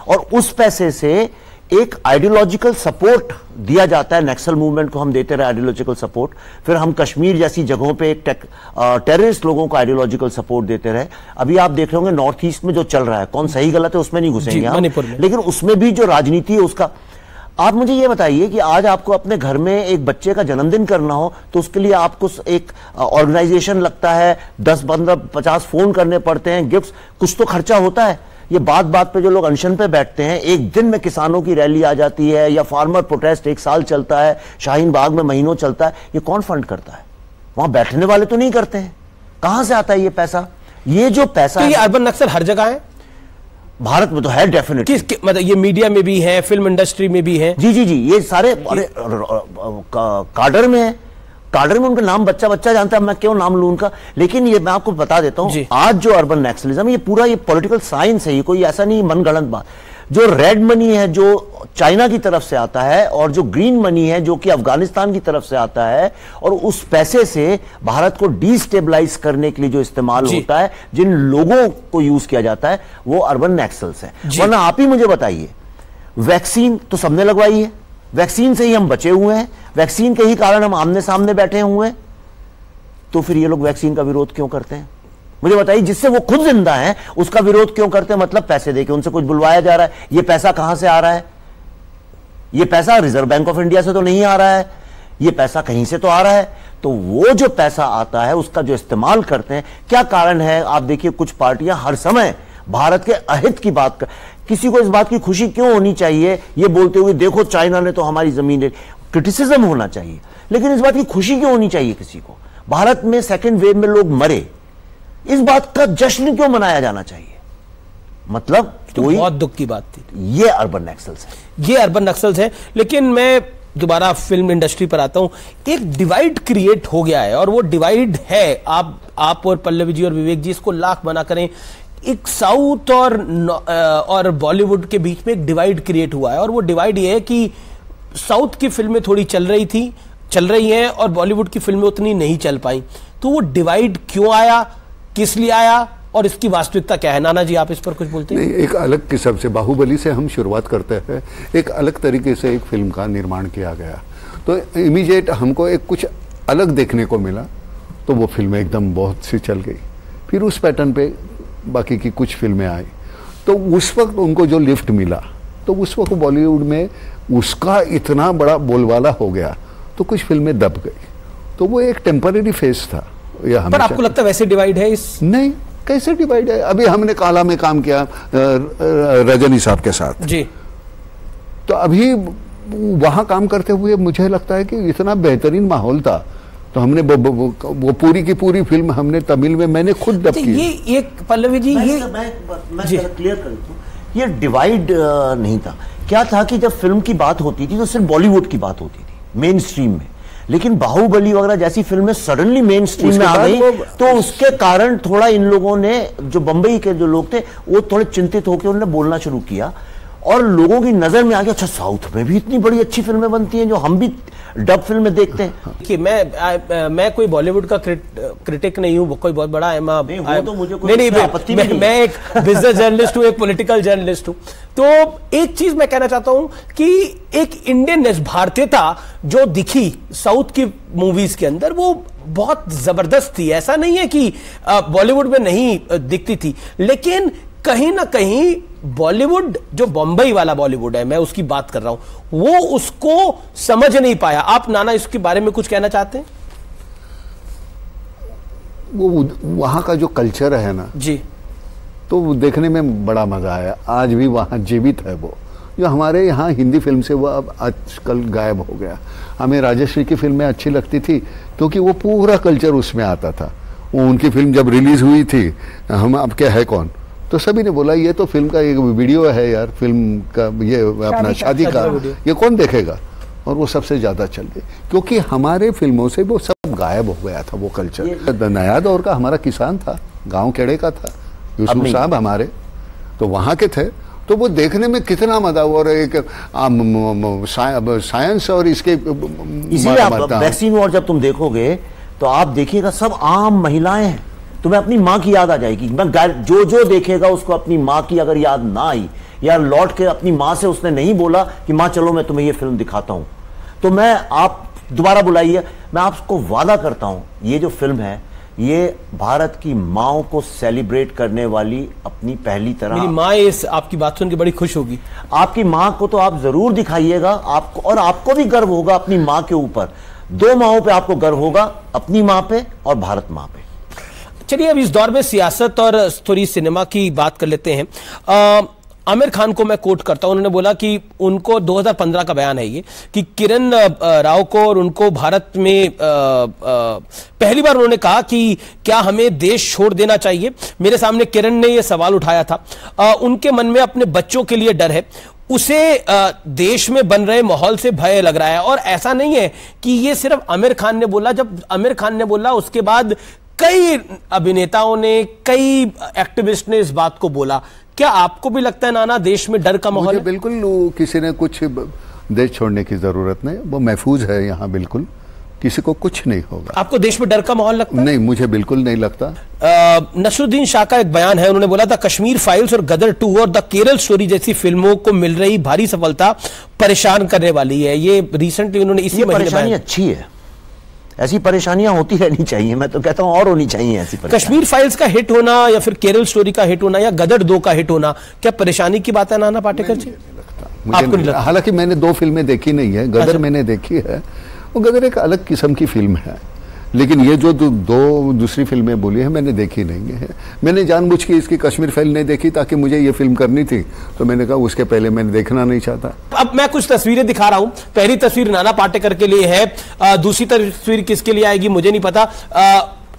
और उस पैसे से एक आइडियोलॉजिकल सपोर्ट दिया जाता है। नक्सल मूवमेंट को हम देते रहे आइडियोलॉजिकल सपोर्ट, फिर हम कश्मीर जैसी जगहों पे टेररिस्ट लोगों को आइडियोलॉजिकल सपोर्ट देते रहे। अभी आप देख रहे होंगे नॉर्थ ईस्ट में जो चल रहा है, कौन सही गलत है उसमें नहीं घुसेंगे हम, लेकिन उसमें भी जो राजनीति है उसका। आप मुझे ये बताइए कि आज आपको अपने घर में एक बच्चे का जन्मदिन करना हो तो उसके लिए आपको एक ऑर्गेनाइजेशन लगता है, 10, 15, 50 फोन करने पड़ते हैं, गिफ्ट्स, कुछ तो खर्चा होता है। ये बात पे जो लोग अनशन पे बैठते हैं, एक दिन में किसानों की रैली आ जाती है या फार्मर प्रोटेस्ट 1 साल चलता है, शाहीन बाग में महीनों चलता है, ये कौन फंड करता है? वहां बैठने वाले तो नहीं करते हैं। कहां से आता है ये पैसा? ये जो पैसा तो ये अर्बन नक्सल हर जगह है भारत में, तो है डेफिनेटली। मतलब ये मीडिया में भी है, फिल्म इंडस्ट्री में भी है। जी, ये सारे काडर में है, काडर में उनका नाम बच्चा बच्चा जानता है, मैं क्यों नाम लूं उनका। लेकिन ये मैं आपको बता देता हूं, आज जो अर्बन नक्सलिज्म, ये पूरा ये पॉलिटिकल साइंस है, ये कोई ऐसा नहीं मनगढ़ंत बात। जो रेड मनी है जो चाइना की तरफ से आता है, और जो ग्रीन मनी है जो कि अफगानिस्तान की तरफ से आता है, और उस पैसे से भारत को डिस्टेबलाइज करने के लिए जो इस्तेमाल होता है, जिन लोगों को यूज किया जाता है, वो अर्बन नक्सल्स है। वरना आप ही मुझे बताइए, वैक्सीन तो सबने लगवाई है, वैक्सीन से ही हम बचे हुए हैं, वैक्सीन के ही कारण हम आमने सामने बैठे हुए हैं, तो फिर ये लोग वैक्सीन का विरोध क्यों करते हैं? मुझे बताइए, जिससे वो खुद जिंदा है उसका विरोध क्यों करते हैं? मतलब पैसे देके उनसे कुछ बुलवाया जा रहा है। ये पैसा कहां से आ रहा है? ये पैसा रिजर्व बैंक ऑफ इंडिया से तो नहीं आ रहा है, ये पैसा कहीं से तो आ रहा है। तो वो जो पैसा आता है उसका जो इस्तेमाल करते हैं, क्या कारण है? आप देखिए, कुछ पार्टियां हर समय भारत के अहित की बात कर, किसी को इस बात की खुशी क्यों होनी चाहिए ये बोलते हुए, देखो चाइना ने तो हमारी जमीन, क्रिटिसिज्म होना चाहिए, लेकिन इस बात की खुशी क्यों होनी चाहिए किसी को? भारत में सेकेंड वेव में लोग मरे, इस बात का जश्न क्यों मनाया जाना चाहिए? मतलब तो बहुत दुख की बात थी। ये अर्बन नक्सल्स है, ये अर्बन नक्सल्स है। लेकिन मैं दोबारा फिल्म इंडस्ट्री पर आता हूं, एक डिवाइड क्रिएट हो गया है, और वो डिवाइड है, आप और पल्लवी जी और विवेक जी इसको लाख मना करें, एक साउथ और बॉलीवुड के बीच में एक डिवाइड क्रिएट हुआ है। और वो डिवाइड ये है कि साउथ की फिल्में थोड़ी चल रही हैं और बॉलीवुड की फिल्में उतनी नहीं चल पाई। तो वो डिवाइड क्यों आया, किस लिए आया, और इसकी वास्तविकता क्या है? नाना जी, आप इस पर कुछ बोलते हैं? नहीं, एक अलग किस्म से बाहुबली से हम शुरुआत करते हैं, एक अलग तरीके से एक फिल्म का निर्माण किया गया, तो इमीडिएट हमको एक कुछ अलग देखने को मिला, तो वो फिल्म एकदम बहुत सी चल गई। फिर उस पैटर्न पे बाकी की कुछ फिल्में आई, तो उस वक्त उनको जो लिफ्ट मिला, तो उस वक्त बॉलीवुड में उसका इतना बड़ा बोलबाला हो गया, तो कुछ फिल्में दब गई। तो वो एक टेम्पररी फेज था। पर आपको लगता है वैसे डिवाइड है इस? नहीं, कैसे डिवाइड है? अभी हमने काला में काम किया रजनी साहब के साथ जी, तो अभी वहां काम करते हुए मुझे लगता है कि इतना बेहतरीन माहौल था, तो हमने वो पूरी की पूरी फिल्म हमने तमिल में मैंने खुद डब की। ये एक पल्लवी जी, ये मैं क्लियर कर दूं, ये डिवाइड नहीं था। क्या था कि जब फिल्म की बात होती थी तो सिर्फ बॉलीवुड की बात होती थी मेन स्ट्रीम में, लेकिन बाहुबली वगैरह जैसी फिल्में सडनली मेन स्ट्रीम में आ गई, तो उसके कारण थोड़ा इन लोगों ने, जो बंबई के जो लोग थे, वो थोड़े चिंतित होकर उन्होंने बोलना शुरू किया, और लोगों की नजर में आ गया, अच्छा साउथ में भी इतनी बड़ी अच्छी फिल्में बनती हैं जो हम भी डब फिल्में देखते हैं। कि मैं कोई बॉलीवुड का क्रिटिक नहीं हूं, कोई बहुत बड़ा मैं एक बिजनेस जर्नलिस्ट हूं, एक पॉलिटिकल जर्नलिस्ट हूं। तो एक चीज मैं कहना चाहता हूं कि एक इंडियन भारतीयता जो दिखी साउथ की मूवीज के अंदर, वो बहुत जबरदस्त थी। ऐसा नहीं है कि बॉलीवुड में नहीं दिखती थी, लेकिन कहीं ना कहीं बॉलीवुड, जो बॉम्बई वाला बॉलीवुड है, मैं उसकी बात कर रहा हूं, वो उसको समझ नहीं पाया। आप नाना इसके बारे में कुछ कहना चाहते हैं? वो वहां का जो कल्चर है ना जी, तो वो देखने में बड़ा मजा आया। आज भी वहां जीवित है वो, जो हमारे यहाँ हिंदी फिल्म से वो अब आजकल गायब हो गया। हमें राजश्री की फिल्में अच्छी लगती थी क्योंकि वो पूरा कल्चर उसमें आता था। वो उनकी फिल्म जब रिलीज हुई थी, हम अब क्या है कौन, तो सभी ने बोला ये तो फिल्म का एक वीडियो है यार, फिल्म का ये अपना शादी का, ये कौन देखेगा? और वो सबसे ज्यादा चल गई क्योंकि हमारे फिल्मों से वो सब गायब हो गया था वो कल्चर। नया दौर का हमारा किसान था, गांव खेड़े का था यूसुफ साहब हमारे, तो वहां के थे, तो वो देखने में कितना मजा। और एक साइंस और इसके वैक्सीन वॉर जब तुम देखोगे तो आप देखिएगा सब आम महिलाएं हैं, तुम्हें अपनी माँ की याद आ जाएगी। मैं जो देखेगा उसको अपनी माँ की अगर याद ना आई, या लौट के अपनी माँ से उसने नहीं बोला कि माँ चलो मैं तुम्हें ये फिल्म दिखाता हूं, तो मैं, आप दोबारा बुलाइए, मैं आपको वादा करता हूं ये जो फिल्म है, ये भारत की माँओं को सेलिब्रेट करने वाली अपनी पहली तरह। मेरी माँ इस आपकी बात सुन के बड़ी खुश होगी। आपकी माँ को तो आप जरूर दिखाइएगा, आपको, और आपको भी गर्व होगा अपनी माँ के ऊपर। दो माँओं पे आपको गर्व होगा, अपनी माँ पे और भारत माँ पे। चलिए अब इस दौर में सियासत और थोड़ी सिनेमा की बात कर लेते हैं। आमिर खान को मैं कोट करता हूं, उन्होंने बोला कि उनको 2015 का बयान है ये, कि किरण राव को और उनको भारत में पहली बार उन्होंने कहा कि क्या हमें देश छोड़ देना चाहिए। मेरे सामने किरण ने यह सवाल उठाया था। उनके मन में अपने बच्चों के लिए डर है। उसे देश में बन रहे माहौल से भय लग रहा है। और ऐसा नहीं है कि ये सिर्फ आमिर खान ने बोला, जब आमिर खान ने बोला उसके बाद कई अभिनेताओं ने, कई एक्टिविस्ट ने इस बात को बोला। क्या आपको भी लगता है नाना देश में डर का माहौल है? बिल्कुल, किसी ने कुछ देश छोड़ने की जरूरत नहीं, वो महफूज है यहाँ, बिल्कुल किसी को कुछ नहीं होगा। आपको देश में डर का माहौल लगता है? नहीं, मुझे बिल्कुल नहीं लगता। नसरुद्दीन शाह का एक बयान है, उन्होंने बोला था कश्मीर फाइल्स और गदर 2 और द केरल स्टोरी जैसी फिल्मों को मिल रही भारी सफलता परेशान करने वाली है। ये रिसेंटली उन्होंने इसी परेशानी अच्छी है, ऐसी परेशानियां होती रहनी चाहिए, मैं तो कहता हूं और होनी चाहिए ऐसी परेशानी। कश्मीर फाइल्स का हिट होना या फिर केरल स्टोरी का हिट होना या गदर 2 का हिट होना क्या परेशानी की बात है नाना पाटेकर जी? आपको नहीं लगता? हालांकि मैंने 2 फिल्में देखी नहीं है, गदर अच्छा। मैंने देखी है, वो गदर एक अलग किस्म की फिल्म है, लेकिन ये जो दूसरी फिल्में बोली है मैंने देखी नहीं है। मैंने जानबूझ के इसकी कश्मीर फाइल नहीं देखी ताकि मुझे ये फिल्म करनी थी, तो मैंने कहा उसके पहले मैंने देखना नहीं चाहता। अब मैं कुछ तस्वीरें दिखा रहा हूं। पहली तस्वीर नाना पाटेकर के लिए है, दूसरी तस्वीर किसके लिए आएगी मुझे नहीं पता।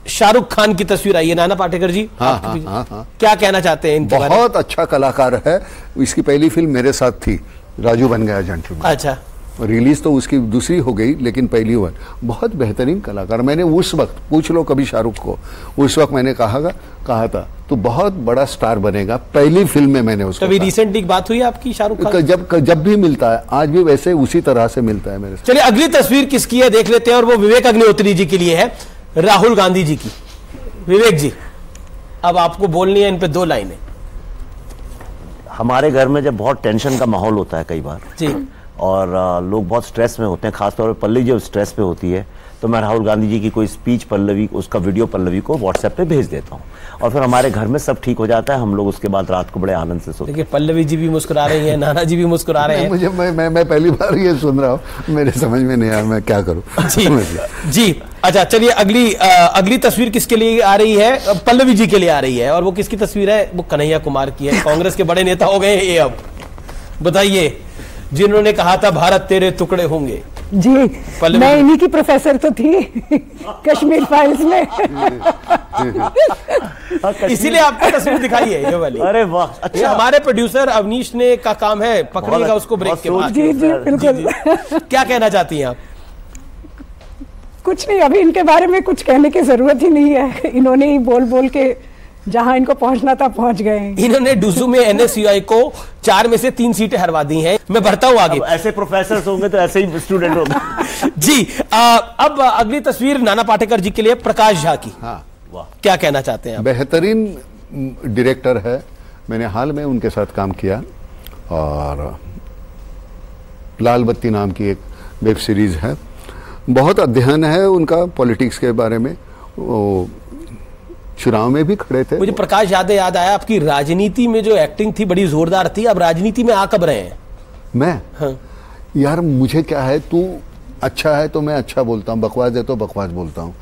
शाहरुख खान की तस्वीर आई है। नाना पाटेकर जी, हाँ। क्या कहना चाहते हैं इनके बारे में? बहुत अच्छा कलाकार है, इसकी पहली फिल्म मेरे साथ थी, राजू बन गया जेंटलमैन। अच्छा, रिलीज तो उसकी दूसरी हो गई, लेकिन पहली वन बहुत बेहतरीन कलाकार। मैंने उस वक्त, पूछ लो कभी शाहरुख को, उस वक्त मैंने कहा था तो बहुत बड़ा स्टार बनेगा, पहली फिल्म में मैंने उसको। कभी रिसेंटली बात हुई आपकी शाहरुख खान? जब भी मिलता है, आज भी वैसे उसी तरह से मिलता है मेरे साथ। चलिए अगली तस्वीर किसकी है देख लेते हैं, और वो विवेक अग्निहोत्री जी के लिए है, राहुल गांधी जी की। विवेक जी, अब आपको बोलनी है इन पे 2 लाइनें। हमारे घर में जब बहुत टेंशन का माहौल होता है कई बार जी, और लोग बहुत स्ट्रेस में होते हैं, खासतौर पर पल्लवी जब स्ट्रेस पे होती है, तो मैं राहुल गांधी जी की कोई स्पीच पल्लवी, उसका वीडियो पल्लवी को व्हाट्सएप पे भेज देता हूँ और फिर हमारे घर में सब ठीक हो जाता है। हम लोग उसके बाद रात को बड़े आनंद से सोते हैं। देखिए पल्लवी जी भी मुस्कुरा रही हैं, नाना जी भी मुस्कुरा रहे हैं। मुझे मैं पहली बार ये सुन रहा हूँ, मेरे समझ में नहीं आया मैं क्या करूँ। जी अच्छा, चलिए अगली तस्वीर किसके लिए आ रही है? पल्लवी जी के लिए आ रही है। और वो किसकी तस्वीर है? वो कन्हैया कुमार की है। कांग्रेस के बड़े नेता हो गए ये, अब बताइए, जिन्होंने कहा था भारत तेरे टुकड़े होंगे। जी, मैं इन्हीं की प्रोफेसर तो थी कश्मीर फाइल्स में। इसीलिए आपको तस्वीर दिखाई है ये वाली। अरे वाह, अच्छा। हमारे प्रोड्यूसर अवनीश ने का काम है, पकड़िएगा उसको ब्रेक के बाद। जी जी बिल्कुल। क्या कहना चाहती हैं आप? कुछ नहीं, अभी इनके बारे में कुछ कहने की जरूरत ही नहीं है, इन्होंने ही बोल बोल के जहां इनको पहुंचना था पहुंच गए। इन्होंने डुसू में एनएसयूआई को 4 में से 3 सीटें हरवा दी हैं। मैं बढ़ता हूं आगे। ऐसे प्रोफेसर होंगे तो ऐसे ही स्टूडेंट होंगे। जी, अब अगली तस्वीर नाना पाटेकर जी के लिए, प्रकाश झा की। हाँ, वाह, क्या कहना चाहते हैं? बेहतरीन डायरेक्टर है, मैंने हाल में उनके साथ काम किया, और लाल बत्ती नाम की एक वेब सीरीज है, बहुत अध्ययन है उनका पॉलिटिक्स के बारे में, चुनाव में भी खड़े थे। मुझे प्रकाश याद आया, आपकी राजनीति में जो एक्टिंग थी बड़ी जोरदार थी, अब राजनीति में आ कब रहे हैं? मैं? हाँ। यार मुझे क्या है, तू अच्छा है तो मैं अच्छा बोलता हूँ, बकवास है तो बकवास बोलता हूँ।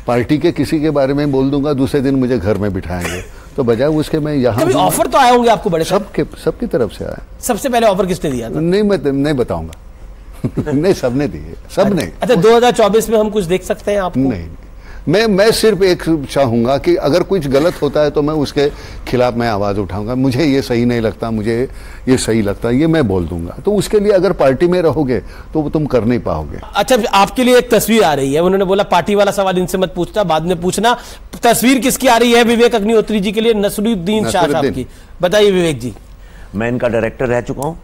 पार्टी के किसी के बारे में बोल दूंगा, दूसरे दिन मुझे घर में बिठाएंगे, तो बजाय उसके मैं यहाँ। कभी ऑफर तो आए होंगे आपको बड़े? सबकी तरफ से आया। सबसे पहले ऑफर किसने दिया था? नहीं, मैं नहीं बताऊंगा। नहीं, सबने दिए, सब नहीं। अच्छा, 2024 में हम कुछ देख सकते हैं आपको? नहीं, मैं सिर्फ एक चाहूंगा कि अगर कुछ गलत होता है तो मैं उसके खिलाफ मैं आवाज उठाऊंगा। मुझे ये सही नहीं लगता, मुझे ये सही लगता है, ये मैं बोल दूंगा। तो उसके लिए अगर पार्टी में रहोगे तो तुम कर नहीं पाओगे। अच्छा, आपके लिए एक तस्वीर आ रही है, उन्होंने बोला पार्टी वाला सवाल इनसे मत पूछना, बाद में पूछना। तस्वीर किसकी आ रही है? विवेक अग्निहोत्री जी के लिए, नसरुद्दीन शाह साहब की। बताइए विवेक जी। मैं इनका डायरेक्टर रह चुका हूँ,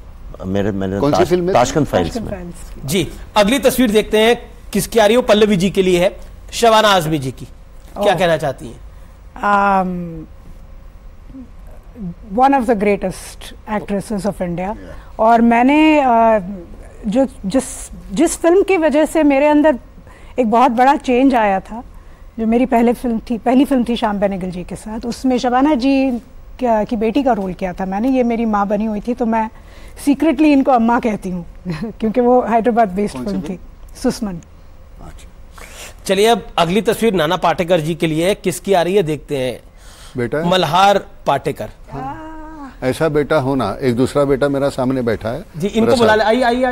मैंने कौन सी फिल्म? ताशकंद फाइल्स में। जी, अगली तस्वीर देखते हैं किसकी आ रही है। पल्लवी जी के लिए है, शबाना आजमी जी की। क्या कहना चाहती हैं? One of the greatest actresses of India. और मैंने जिस फिल्म की वजह से मेरे अंदर एक बहुत बड़ा चेंज आया था, जो मेरी पहली फिल्म थी श्याम बेनेगल जी के साथ, उसमें शबाना जी की बेटी का रोल किया था मैंने। ये मेरी माँ बनी हुई थी, तो मैं सीक्रेटली इनको अम्मा कहती हूँ क्योंकि वो हैदराबाद बेस्ड फिल्म थी, सुस्मन। चलिए अब अगली तस्वीर नाना पाटेकर जी के लिए किसकी आ रही है, देखते हैं। बेटा मल्हार पाटेकर। ऐसा बेटा होना, एक दूसरा बेटा मेरा सामने बैठा है जी, इनको बुला ले। आइए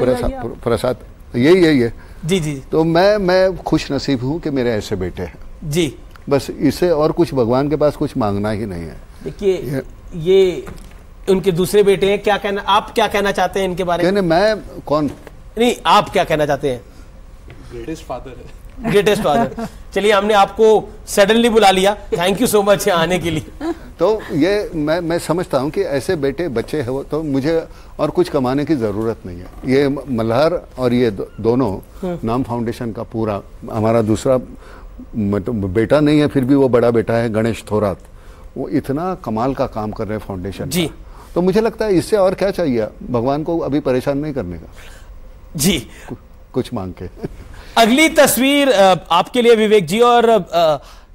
प्रसाद, यही है जी जी। तो मैं खुश नसीब हूँ कि मेरे ऐसे बेटे हैं जी। बस इससे और कुछ भगवान के पास कुछ मांगना ही नहीं है। देखिए, ये उनके दूसरे बेटे हैं, क्या कहना, आप क्या कहना चाहते हैं इनके बारे में? मैं कौन नहीं, आप क्या कहना चाहते हैं? ग्रेटेस्ट फादर है। Greatest father. चलिए, हमने आपको सडनली बुला लिया, थैंक यू सो मच आने के लिए। तो ये मैं समझता हूँ कि ऐसे बेटे बच्चे हो तो मुझे और कुछ कमाने की ज़रूरत नहीं है। ये मल्हार और ये दोनों नाम फाउंडेशन का पूरा, हमारा दूसरा मतलब बेटा नहीं है फिर भी वो बड़ा बेटा है, गणेश थोरात, वो इतना कमाल का काम कर रहे हैं फाउंडेशन जी। तो मुझे लगता है इससे और क्या चाहिए भगवान को अभी परेशान नहीं करने का जी, कुछ मांग के। अगली तस्वीर आपके लिए विवेक जी, और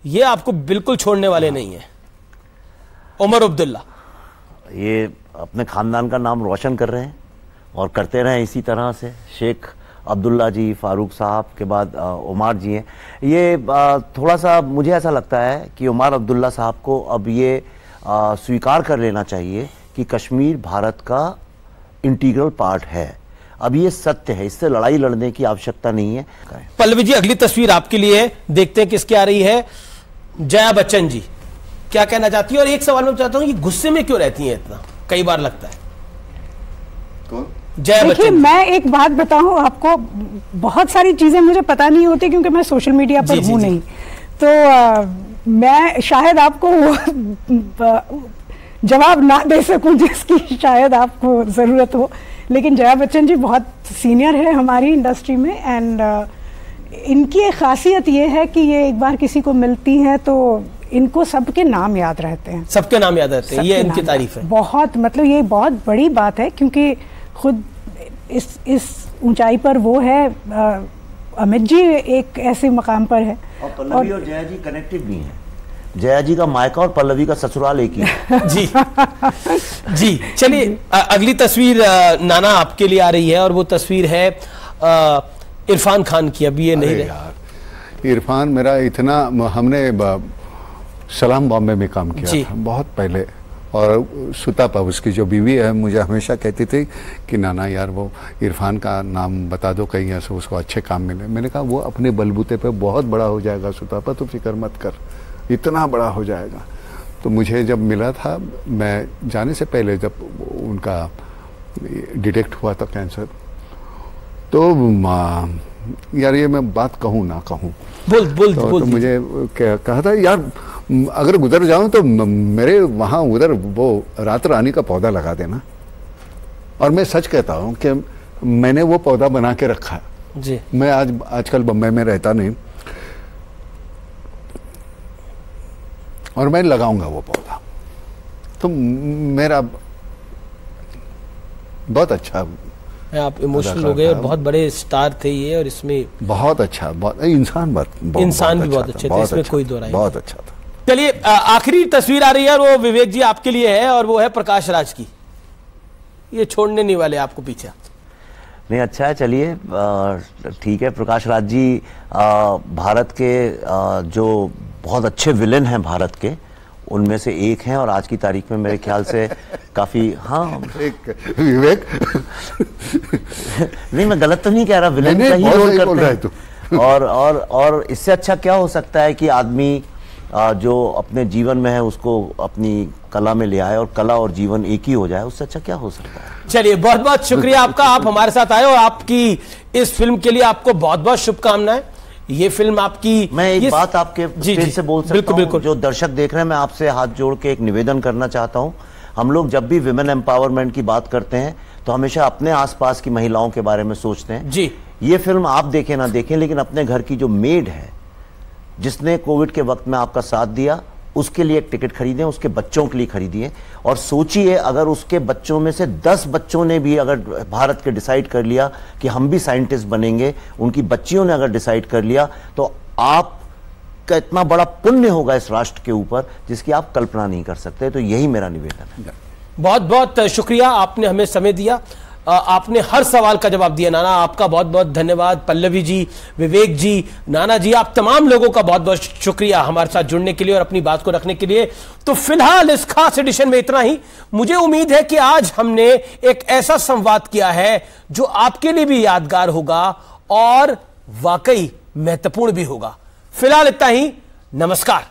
ये आपको बिल्कुल छोड़ने वाले नहीं है। उमर अब्दुल्ला, ये अपने खानदान का नाम रोशन कर रहे हैं और करते रहे इसी तरह से। शेख अब्दुल्ला जी, फारूक साहब के बाद उमर जी हैं। ये थोड़ा सा मुझे ऐसा लगता है कि उमर अब्दुल्ला साहब को अब ये स्वीकार कर लेना चाहिए कि कश्मीर भारत का इंटीग्रल पार्ट है। अब ये सत्य है, इससे लड़ाई लड़ने की आवश्यकता नहीं है। पल्लवी जी, अगली तस्वीर आपके लिए है, देखते हैं किसकी आ रही है। जया बच्चन जी, क्या कहना चाहती है? और एक सवाल मैं चाहता हूं, ये गुस्से में क्यों रहती हैं इतना, कई बार लगता है। कौन? जया देखिए, बच्चन। मैं एक बात बताऊं आपको, बहुत सारी चीजें मुझे पता नहीं होती क्योंकि मैं सोशल मीडिया पर हूं नहीं, तो मैं शायद आपको जवाब ना दे सकूं जिसकी शायद आपको जरूरत हो। लेकिन जया बच्चन जी बहुत सीनियर है हमारी इंडस्ट्री में, एंड इनकी एक खासियत ये है कि ये एक बार किसी को मिलती हैं तो इनको सबके नाम याद रहते हैं, सबके नाम याद रहते हैं, ये इनकी तारीफ है। बहुत, मतलब ये बहुत बड़ी बात है क्योंकि खुद इस ऊंचाई पर वो है, अमित जी एक ऐसे मकाम पर है। और पल्लवी और जया जी कनेक्टेड भी हैं। जया जी का मायका और पल्लवी का ससुराल एक ही है। जी जी, चलिए अगली तस्वीर नाना आपके लिए आ रही है, और वो तस्वीर है इरफान खान की। अभी ये नहीं रहे यार, इरफान मेरा इतना, हमने सलाम बॉम्बे में काम किया था बहुत पहले, और सुतापा उसकी जो बीवी है मुझे हमेशा कहती थी कि नाना यार वो इरफान का नाम बता दो कहीं ऐसे उसको अच्छे काम मिले। मैंने कहा वो अपने बलबूते पे बहुत बड़ा हो जाएगा सुतापा, तो फिक्र मत कर, इतना बड़ा हो जाएगा। तो मुझे जब मिला था, मैं जाने से पहले जब उनका डिटेक्ट हुआ था कैंसर, तो यार ये मैं बात कहूँ ना कहूँ, तो मुझे कहा था यार अगर गुजर जाऊं तो मेरे वहाँ उधर वो रात रानी का पौधा लगा देना। और मैं सच कहता हूँ कि मैंने वो पौधा बना के रखा है जी। मैं आजकल बम्बई में रहता नहीं, और मैं लगाऊंगा वो पौधा। तो मेरा बहुत अच्छा, आप इमोशनल हो गए, और बहुत बड़े स्टार थे ये, और इसमें बहुत अच्छा, बहुत इंसान इंसान भी बहुत अच्छे थे, इसमें कोई दो राय, बहुत अच्छा था। चलिए आखिरी तस्वीर आ रही है, और वो विवेक जी आपके लिए है, और वो है प्रकाश राज की। ये छोड़ने नहीं वाले आपको पीछे। नहीं, अच्छा है, चलिए ठीक है। प्रकाश राज जी भारत के जो बहुत अच्छे विलेन हैं भारत के, उनमें से एक हैं, और आज की तारीख में मेरे ख्याल से काफी, हाँ विवेक नहीं, मैं गलत तो नहीं कह रहा, विलेन का ही रोल करते हैं। और इससे अच्छा क्या हो सकता है कि आदमी जो अपने जीवन में है उसको अपनी कला में ले आए, और कला और जीवन एक ही हो जाए, उससे अच्छा क्या हो सकता है। चलिए, बहुत बहुत शुक्रिया आपका, आप हमारे साथ आए, और आपकी इस फिल्म के लिए आपको बहुत बहुत शुभकामनाएं। ये फिल्म आपकी, मैं एक बात आपके फिर से बोल सकता हूं, बिल्कुल। जो दर्शक देख रहे हैं, मैं आपसे हाथ जोड़ के एक निवेदन करना चाहता हूं। हम लोग जब भी विमेन एम्पावरमेंट की बात करते हैं तो हमेशा अपने आसपास की महिलाओं के बारे में सोचते हैं जी। ये फिल्म आप देखें ना देखें, लेकिन अपने घर की जो मेड है, जिसने कोविड के वक्त में आपका साथ दिया, उसके लिए एक टिकट खरीदें, उसके बच्चों के लिए खरीदिए, और सोचिए अगर उसके बच्चों में से 10 बच्चों ने भी अगर भारत के डिसाइड कर लिया कि हम भी साइंटिस्ट बनेंगे, उनकी बच्चियों ने अगर डिसाइड कर लिया, तो आपका इतना बड़ा पुण्य होगा इस राष्ट्र के ऊपर जिसकी आप कल्पना नहीं कर सकते। तो यही मेरा निवेदन है। बहुत बहुत शुक्रिया, आपने हमें समय दिया, आपने हर सवाल का जवाब दिया। नाना, आपका बहुत बहुत धन्यवाद। पल्लवी जी, विवेक जी, नाना जी, आप तमाम लोगों का बहुत बहुत शुक्रिया हमारे साथ जुड़ने के लिए और अपनी बात को रखने के लिए। तो फिलहाल इस खास एडिशन में इतना ही। मुझे उम्मीद है कि आज हमने एक ऐसा संवाद किया है जो आपके लिए भी यादगार होगा और वाकई महत्वपूर्ण भी होगा। फिलहाल इतना ही, नमस्कार।